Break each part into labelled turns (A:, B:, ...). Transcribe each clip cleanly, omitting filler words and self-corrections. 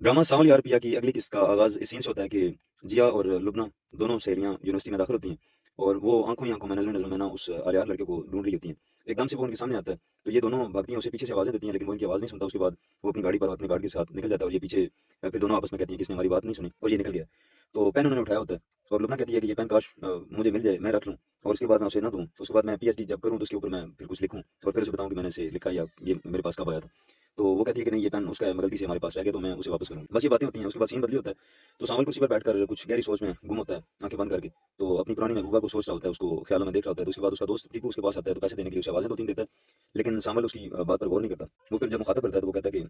A: Drama सांवल यार पिया की अगली किस्त का आगाज़ इस सीन से होता है कि जिया और लुब्ना दोनों सहेलियां यूनिवर्सिटी में दाखिल होती हैं और वो आंखों ही आंखों में नज़र नज़र में ना उस आलियार लड़के को ढूंढ रही होती हैं। एकदम से वो उनके सामने आता है तो ये दोनों भागती हैं, उसे पीछे से आवाज़ें देती हैं लेकिन वो इनकी आवाज़ नहीं सुनता। उसके बाद वो अपनी गाड़ी पर अपनी गार्ड के साथ निकल जाता है और ये पीछे फिर दोनों आपस में कहती हैं कि इसने हमारी बात नहीं सुनी और ये निकल गया। तो पेन उन्होंने उठाया होता है और लुब्ना कहती है कि ये पेन काश मुझे मिल जाए, मैं रख लूँ और उसके बाद मैं उसे ना दूँ, उसके बाद मैं पीएचडी जब करूँ तो उसके ऊपर मैं फिर कुछ लिखूँ और फिर उसे बताऊँ कि मैंने इसे लिखा या ये मेरे पास कब आया था। तो वो कहती है कि नहीं, ये पेन उसका है, गलती से हमारे पास रह गया तो मैं उसे वापस करूँगी। बस ये बातें होती हैं। उसके बाद सीन बदली होता है तो सावल कुर्सी पर बैठकर कुछ गहरी सोच में गुम होता है, आंखें बंद करके। तो अपनी पुरानी महबूबा को सोच रहा होता है, उसको ख्यालों में देख रहा होता है। तो उसके बाद उसका दोस्त टीपू उसके पास आता है तो पैसे देने के लिए उसे आवाज़ें 2-3 देता है, लेकिन सावल उसकी बात पर गौर नहीं करता। वो फिर जब मुखातब करता है तो वो कहता है कि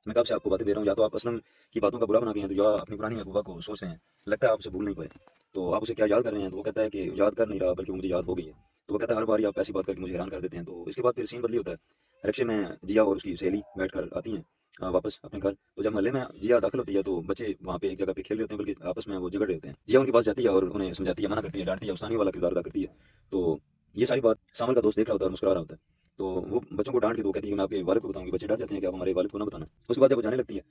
A: मैं कब से आपको बातें दे रहा हूँ, या तो आप असलम की बातों का बुरा बना गए हैं तो या अपनी पुरानी महबूबा को सोच रहे हैं, लगता है आप उसे भूल नहीं पाए। तो आप उसे क्या याद कर रहे हैं? तो वो कहता है कि याद कर नहीं रहा बल्कि वो मुझे याद हो गई है। तो वो कहता है हर बार आप ऐसी बात करके मुझे हैरान कर देते हैं। तो इसके बाद फिर सीन बदली होता है। रिक्शे में जिया और उसकी सहेली बैठकर आती हैं वापस अपने घर। तो जब मोहल्ले में जिया दाखिल होती है तो बच्चे वहाँ पे एक जगह पे खेल रहे होते हैं, बल्कि आपस में वो झगड़ रहे होते हैं। जिया उनके पास जाती है और उन्हें समझाती है, मना करती है, डांटती है, उस्तानी वाला किरदार अदा करती है। तो ये सारी बात सामल का दोस्त देख रहा होता है और मुस्कुरा रहा होता है। तो वो बच्चों को डांट के तो कहती है कि मैं आपके वालिद को बताऊंगी। बच्चे डर जाते हैं कि आप हमारे वालिद को ना बताना। उसके बाद जब वो जाने लगती है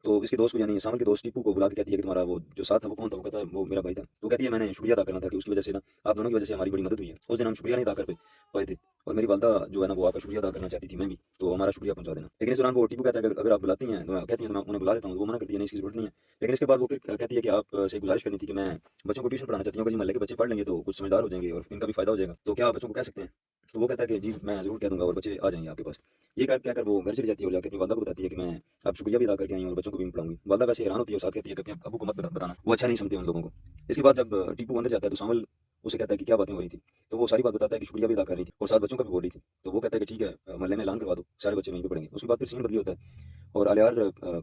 A: तो इसके दोस्त को, यानी सामल के दोस्त टीपू को बुला के कहती है कि तुम्हारा वो जो साथ था वो कौन था? वो कहता है वो मेरा भाई था। तो कहती है मैंने शुक्रिया अदा करना था कि उसकी वजह से ना आप दोनों की वजह से हमारी बड़ी मदद हुई है। उस दिन हम शुक्रिया नहीं अदा कर पाए थे और मेरी वालदा जो है ना वो आपका शुक्रिया अदा करना चाहती थी, मैं भी, तो हमारा शुक्रिया पहुंचा देना। लेकिन इस दौरान वो टीपू कहता है कि अगर आप बुलाती हैं तो कहती है तो मैं उन्हें बुला देता हूँ। वो मना करती है, नहीं इसकी जरूरत नहीं है। लेकिन इसके बाद वो फिर कहती है कि आप से गुजारिश करनी थी कि मैं बच्चों को ट्यूशन पढ़ाना चाहती हूँ, अगर जी मोहल्ले के बच्चे पढ़ लेंगे तो कुछ समझदार हो जाएंगे और इनका भी फायदा हो जाएगा, तो क्या आप बच्चों को कह सकते हैं? तो वो कहता है कि जी मैं जरूर कह दूंगा और बच्चे आ जाएंगे आपके पास। ये कहकर वो घर चली जाती है और जाकर अपनी वालदा को बताती है कि मैं अब शुक्रिया भी अदा करके आई हूँ और बच्चों को भी पढ़ाऊंगी। वालदा वैसे हैरान होती है और साथ कहती है कि अपने अबू को मत बताना, वो अच्छा नहीं समझते उन लोगों को। इसके बाद जब टीपू अंदर जाता है तो सावल उसे कहता है कि क्या बातें हो रही थी। तो वो सारी बात बताता है कि शुक्रिया भी अदा कर रही थी और साथ बच्चों का भी बोल रही थी। तो वो कहता है कि ठीक है, मोहल्ले में ऐलान करवा दो, सारे बच्चे वहीं पे पढ़ेंगे। उसके बाद फिर सीन बदली होता है और अलियार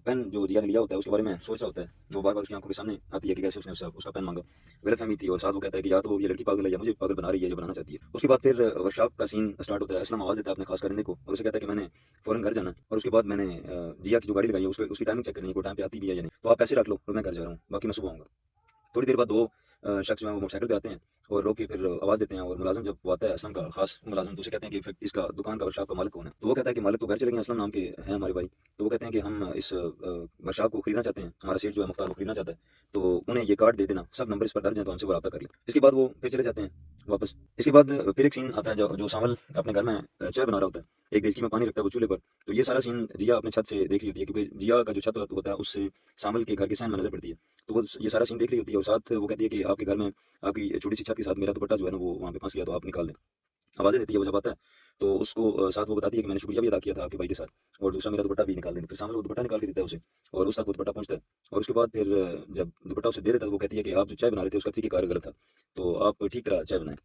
A: पेन जो जिया ने लिया होता है उसके बारे में सोच रहा होता है। वो बार बार उसकी आंखों के सामने आती है कि कैसे उसने उसका पेन मांगा, गलतफहमी थी। और साथ वो कहता है कि या तो ये लड़की पागल है या मुझे पागल बना रही है, जो बनाना चाहती है। उसके बाद फिर वर्कशॉप का सीन स्टार्ट होता है। असलम आवाज़ देता है अपने खास करने को और उसे कहता है कि मैंने फौरन घर जाना है। और उसके बाद मैंने जिया की जो गाड़ी लगाई है उसकी टाइमिंग चेक करनी है, कोई टाइम पे आती भी है या नहीं। तो आप पैसे रख लो और मैं घर जा रहा हूँ, बाकी मैं सुबह आऊँगा। थोड़ी देर बाद दो शख्स जो हैं वो मोटरसाइकिल पे आते हैं और रोक के फिर आवाज़ देते हैं। और मुलाजिम जब वो आता है, असलम का खास मुलाजिम, तो उसे कहते हैं कि फिर इसका दुकान का वर्कशॉप का मालिक कौन है? तो वो कहता है कि मालिक तो घर चले गए, असलम नाम के हैं हमारे भाई। तो वो कहते हैं कि हम इस वर्कशॉप को खरीदना चाहते हैं, हमारा सेठ जो है मुख्तार वो खरीदना चाहता है, तो उन्हें ये कार्ड दे देना, सब नंबर इस पर दर्ज हैं तो हमसे वो रब्ता कर ले। इसके बाद वो फिर चले जाते हैं वापस। इसके बाद फिर एक सीन आता है जो सावल अपने घर में चाय बना रहा होता है, एक देगची में पानी रखता है वो चूल्हे पर। तो ये सारा सीन जिया अपने छत से देख रही होती है, क्योंकि जिया का जो छत होता है उससे सावल के घर के सहन में नजर पड़ती है। तो वो ये सारा सीन देख रही होती है और साथ वो कहती है कि आपके घर में आपकी छोटी सी छत के साथ मेरा दुपट्टा जो है ना वो वहाँ पे फंस गया, तो आप निकाल दें। आवाज़ें देती है वो जब आता है तो उसको साथ वो बताती है कि मैंने शुक्रिया भी अदा किया था आपके भाई के साथ और दूसरा मेरा दुपट्टा भी निकाल दें। फिर सामने वो दुपट्टा निकाल के देता है उसे और उस तक वो दुपट्टा पहुंचता है। और उसके बाद फिर जब दुपट्टा उसे दे देता है तो वो कहती है कि आप जो चाय बना रहे थे उसका तरीका कार गलत था, तो आप ठीक तरह चाय बनाएं।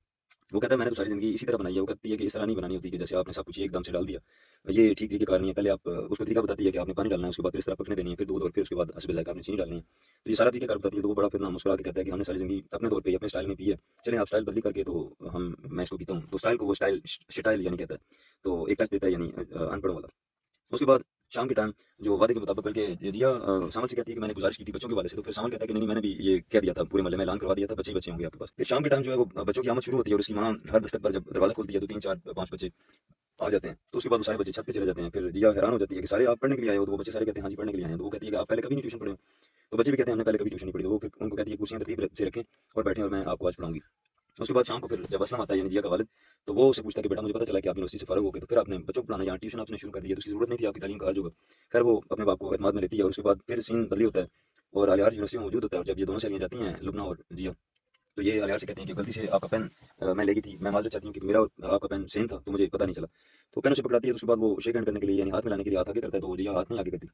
A: वो कहता है मैंने तो सारी ज़िंदगी इसी तरह बनाई है। वो कहती है कि इस तरह नहीं बनानी होती कि जैसे आपने सब कुछ एकदम से डाल दिया, ये ठीक तरीके कार नहीं है। पहले आप उसको तरीका बताती है कि आपने पानी डालना है, उसके बाद फिर इस तरह पकने देनी है, फिर दूध और फिर उसके बाद हस्बे जायका आपने चीनी डालनी है। तो ये सारा तरीका कार बताती है। तो वो बड़ा फिर ना मुस्कुरा के कहता है कि हमने सारी ज़िंदगी अपने तौर पे अपने स्टाइल में पी है, चलें आप स्टाइल बदली करके तो हम मैं इसको पीता हूँ। तो स्टाइल को वो स्टाइल यानी कहता है, तो एक टच देता है यानी अनपढ़ों वाला। उसके बाद शाम के टाइम जो वादे के मुताबिक, बल्कि जिया सामन से कहती है कि मैंने गुजारिश की थी बच्चों के वाले से, तो फिर सामन कहता है कि नहीं नहीं, मैंने भी ये कह दिया था, पूरे मोहल्ले में ऐलान करवा दिया था, बच्चे ही बच्चे होंगे आपके पास। फिर शाम के टाइम जो है वो बच्चों की आमद शुरू होती है और उसकी माँ हर दस्तक पर जब दरवाजा खोलती है तो 3 4 5 बच्चे आ जाते हैं। तो उसके बाद वो सारे बच्चे छत पे चले जाते हैं। फिर जिया हैरान हो जाती है कि सारे आप पढ़ने के लिए आए हो? तो वो बच्चे सारे कहते हैं हाँ जी पढ़ने के लिए आए हैं। तो वो कहती है कि आप पहले कभी नहीं ट्यूशन पढ़े हो? तो बच्चे भी कहते हैं हमने पहले कभी ट्यूशन नहीं पढ़ी। तो वो फिर उनको कहती है कुर्सियां तरतीब से रखें और बैठें और मैं आपको आज पढ़ाऊंगी। उसके बाद शाम को फिर जब असलम आता है यानी जिया का वालिद, तो वो उससे पूछता है कि बेटा मुझे पता चला कि आप यूनिवर्सिटी से फारिग हो गए, तो फिर आपने बच्चों को पढ़ाना यहाँ ट्यूशन आपने शुरू कर दिया, तो उसकी जरूरत नहीं थी, आपकी तालीम का अर्ज होगा। खैर वो अपने बाप को एतमाद में लेती है और उसके बाद फिर सीन बदली होता है और अलियार यूनिवर्सिटी में मौजूद होता है। और जब ये दोनों सहेलियां जाती हैं, लुबना और जिया, तो ये अलियार से कहते हैं कि गलती से आपका पेन मैं ले गई थी, मैं माजरत चाहती हूँ कि मेरा और आपका पेन सेम था तो मुझे पता नहीं चला। तो पेन उसे पकड़ाती है। तो उसके बाद वो शेक हैंड करने के लिए यानी हाथ मिलाने के लिए हाथ आगे करता है, तो वो जिया हाथ नहीं आगे करती।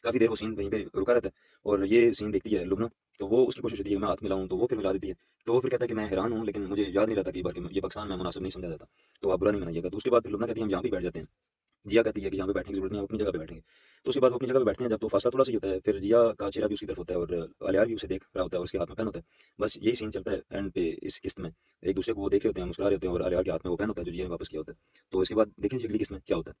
A: काफ़ी देर वो सीन वहीं पे रुका रहता है और ये सीन देखती है लुब्ना। तो वो उसकी कोशिश होती है कि मैं हाथ मिलाऊँ, तो वो फिर मिला देती है। तो वो फिर कहता है कि मैं हैरान हूँ लेकिन मुझे याद नहीं रहता कई बार कि ये पाकिस्तान में मुनासिब नहीं समझा जाता, तो आप बुरा नहीं मनाइएगा। तो उसके बाद फिर लुब्ना कहती है हम यहाँ पे बैठ जाते हैं। जिया कहती है कि यहाँ पे बैठने की जरूरत नहीं है, आप अपनी जगह पे बैठेंगे। तो उसके बाद वो अपनी जगह पे बैठते हैं। जब तो फासला थोड़ा सा ही होता है, फिर जिया का चेहरा भी उसकी तरफ होता है और अलियार भी उसे देख रहा होता है और उसके हाथ में पेन होता है। बस यही सीन चलता है एंड पे इस किस्त में। एक दूसरे को वो देख रहे होते हैं, मुस्कुरा रहे होते हैं और अलियार के हाथ में वो पेन होता है जो जिया ने वापस किया होता है। तो इसके बाद देखें जी अगली किस्त में क्या होता है।